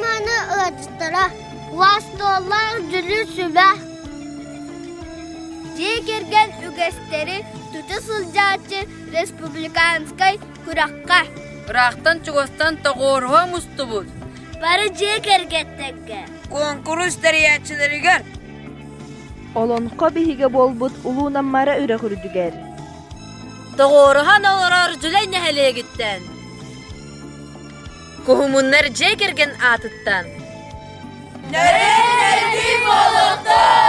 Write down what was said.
manı ıcıtıra. Vastollar dülü sübe. Жегерген үгестері түті сылжачы республиканскай күраққа. Ырақтан чугостан тоғорға мұсты бұл. Бары жегергеттеге. Конкурс дәріятчыларыгар. Олонқа биһиге болбут улуунан мара үрэ хүрдүгэр. Тоғорған оларар жүлей нәхелеге гіттен. Кухумуннар жегерген атыттан. Нәрі болуқтан!